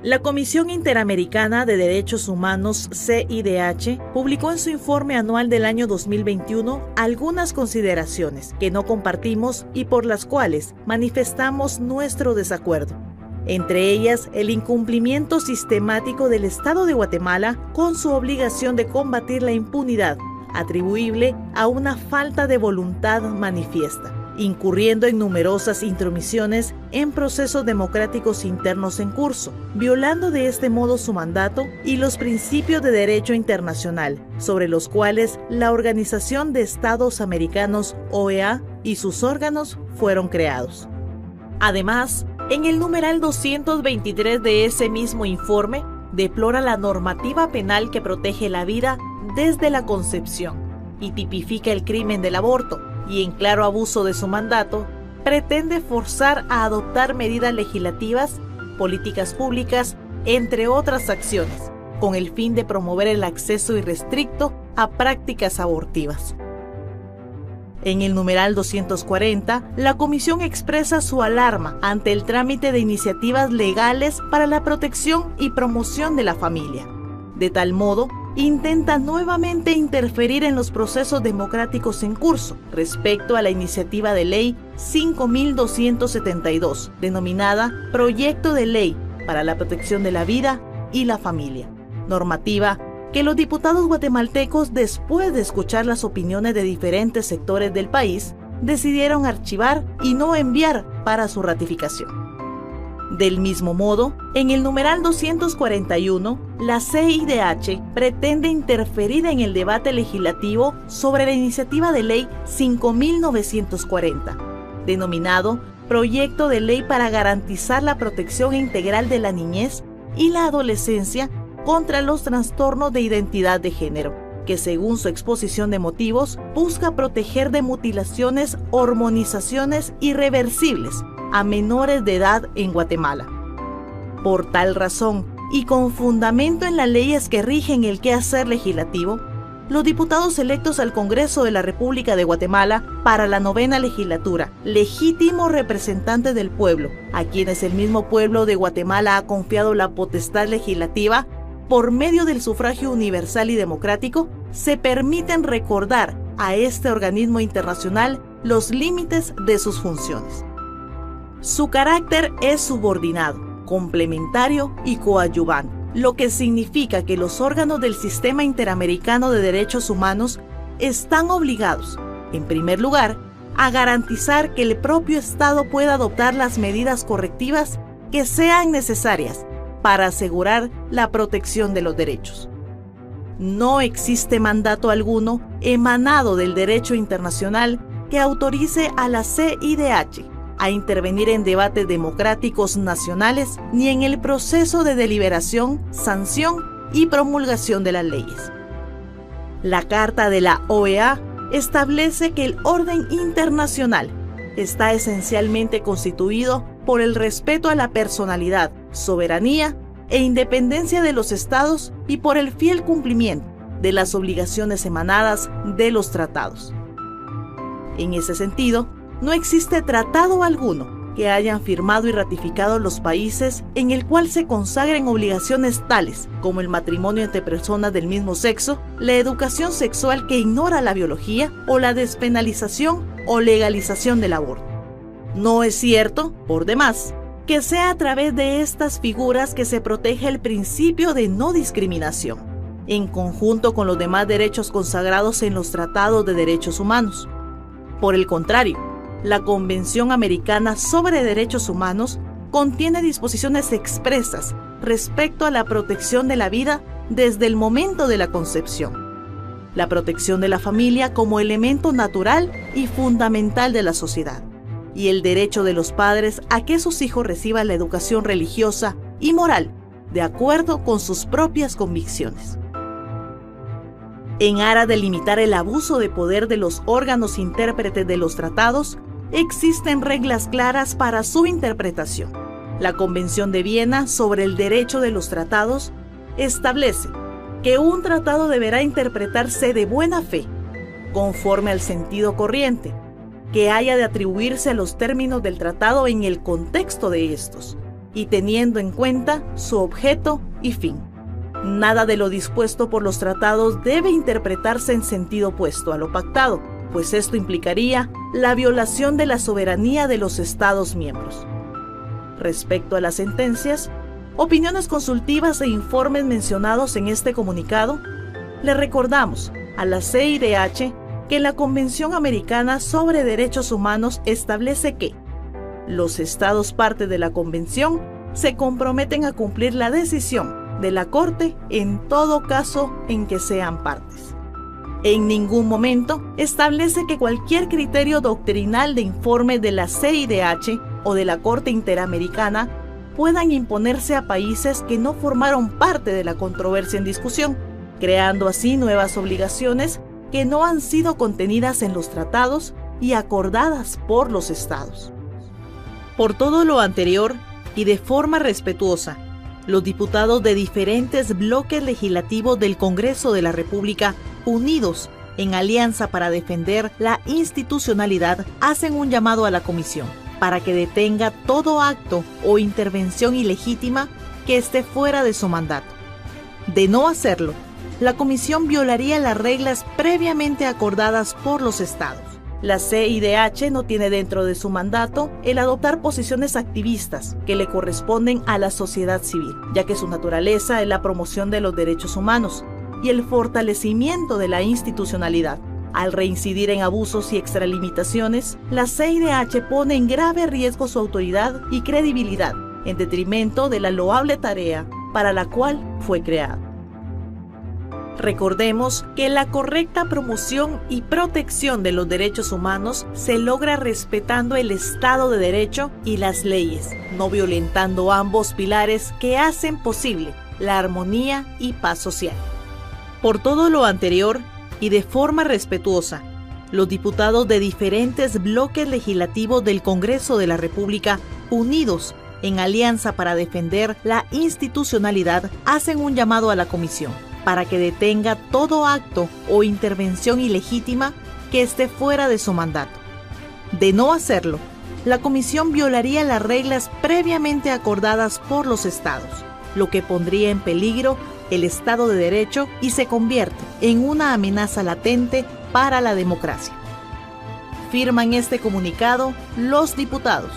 La Comisión Interamericana de Derechos Humanos, CIDH, publicó en su informe anual del año 2021 algunas consideraciones que no compartimos y por las cuales manifestamos nuestro desacuerdo. Entre ellas, el incumplimiento sistemático del Estado de Guatemala con su obligación de combatir la impunidad, atribuible a una falta de voluntad manifiesta, incurriendo en numerosas intromisiones en procesos democráticos internos en curso, violando de este modo su mandato y los principios de derecho internacional, sobre los cuales la Organización de Estados Americanos, OEA, y sus órganos fueron creados. Además, en el numeral 223 de ese mismo informe, deplora la normativa penal que protege la vida desde la concepción y tipifica el crimen del aborto, y en claro abuso de su mandato, pretende forzar a adoptar medidas legislativas, políticas públicas, entre otras acciones, con el fin de promover el acceso irrestricto a prácticas abortivas. En el numeral 240, la Comisión expresa su alarma ante el trámite de iniciativas legales para la protección y promoción de la familia. De tal modo, intenta nuevamente interferir en los procesos democráticos en curso respecto a la iniciativa de ley 5272, denominada Proyecto de Ley para la Protección de la Vida y la Familia, normativa que los diputados guatemaltecos, después de escuchar las opiniones de diferentes sectores del país, decidieron archivar y no enviar para su ratificación. Del mismo modo, en el numeral 241, la CIDH pretende interferir en el debate legislativo sobre la iniciativa de ley 5940, denominado Proyecto de Ley para garantizar la protección integral de la niñez y la adolescencia contra los trastornos de identidad de género, que según su exposición de motivos, busca proteger de mutilaciones, hormonizaciones irreversibles a menores de edad en Guatemala. Por tal razón, y con fundamento en las leyes que rigen el quehacer legislativo, los diputados electos al Congreso de la República de Guatemala para la 9ª legislatura, legítimos representantes del pueblo, a quienes el mismo pueblo de Guatemala ha confiado la potestad legislativa, por medio del sufragio universal y democrático, se permiten recordar a este organismo internacional los límites de sus funciones. Su carácter es subordinado, complementario y coadyuvante, lo que significa que los órganos del Sistema Interamericano de Derechos Humanos están obligados, en primer lugar, a garantizar que el propio Estado pueda adoptar las medidas correctivas que sean necesarias para asegurar la protección de los derechos. No existe mandato alguno emanado del derecho internacional que autorice a la CIDH a intervenir en debates democráticos nacionales ni en el proceso de deliberación, sanción y promulgación de las leyes. La Carta de la OEA establece que el orden internacional está esencialmente constituido por el respeto a la personalidad, soberanía e independencia de los estados y por el fiel cumplimiento de las obligaciones emanadas de los tratados. En ese sentido, no existe tratado alguno que hayan firmado y ratificado los países en el cual se consagren obligaciones tales como el matrimonio entre personas del mismo sexo, la educación sexual que ignora la biología o la despenalización o legalización del aborto. No es cierto, por demás, que sea a través de estas figuras que se protege el principio de no discriminación, en conjunto con los demás derechos consagrados en los tratados de derechos humanos. Por el contrario, la Convención Americana sobre Derechos Humanos contiene disposiciones expresas respecto a la protección de la vida desde el momento de la concepción, la protección de la familia como elemento natural y fundamental de la sociedad, y el derecho de los padres a que sus hijos reciban la educación religiosa y moral de acuerdo con sus propias convicciones. En aras de limitar el abuso de poder de los órganos intérpretes de los tratados, existen reglas claras para su interpretación. La Convención de Viena sobre el Derecho de los Tratados establece que un tratado deberá interpretarse de buena fe, conforme al sentido corriente, que haya de atribuirse a los términos del tratado en el contexto de estos, y teniendo en cuenta su objeto y fin. Nada de lo dispuesto por los tratados debe interpretarse en sentido opuesto a lo pactado, pues esto implicaría la violación de la soberanía de los Estados miembros. Respecto a las sentencias, opiniones consultivas e informes mencionados en este comunicado, le recordamos a la CIDH que la Convención Americana sobre Derechos Humanos establece que los Estados parte de la Convención se comprometen a cumplir la decisión de la Corte en todo caso en que sean partes. En ningún momento establece que cualquier criterio doctrinal de informe de la CIDH o de la Corte Interamericana puedan imponerse a países que no formaron parte de la controversia en discusión, creando así nuevas obligaciones que no han sido contenidas en los tratados y acordadas por los Estados. Por todo lo anterior, y de forma respetuosa, los diputados de diferentes bloques legislativos del Congreso de la República, unidos en alianza para defender la institucionalidad, hacen un llamado a la Comisión para que detenga todo acto o intervención ilegítima que esté fuera de su mandato. De no hacerlo, la Comisión violaría las reglas previamente acordadas por los Estados. La CIDH no tiene dentro de su mandato el adoptar posiciones activistas que le corresponden a la sociedad civil, ya que su naturaleza es la promoción de los derechos humanos y el fortalecimiento de la institucionalidad. Al reincidir en abusos y extralimitaciones, la CIDH pone en grave riesgo su autoridad y credibilidad, en detrimento de la loable tarea para la cual fue creada. Recordemos que la correcta promoción y protección de los derechos humanos se logra respetando el Estado de Derecho y las leyes, no violentando ambos pilares que hacen posible la armonía y paz social. Por todo lo anterior, y de forma respetuosa, los diputados de diferentes bloques legislativos del Congreso de la República, unidos en alianza para defender la institucionalidad, hacen un llamado a la Comisión para que detenga todo acto o intervención ilegítima que esté fuera de su mandato. De no hacerlo, la Comisión violaría las reglas previamente acordadas por los Estados, lo que pondría en peligro el Estado de Derecho y se convierte en una amenaza latente para la democracia. Firman este comunicado los diputados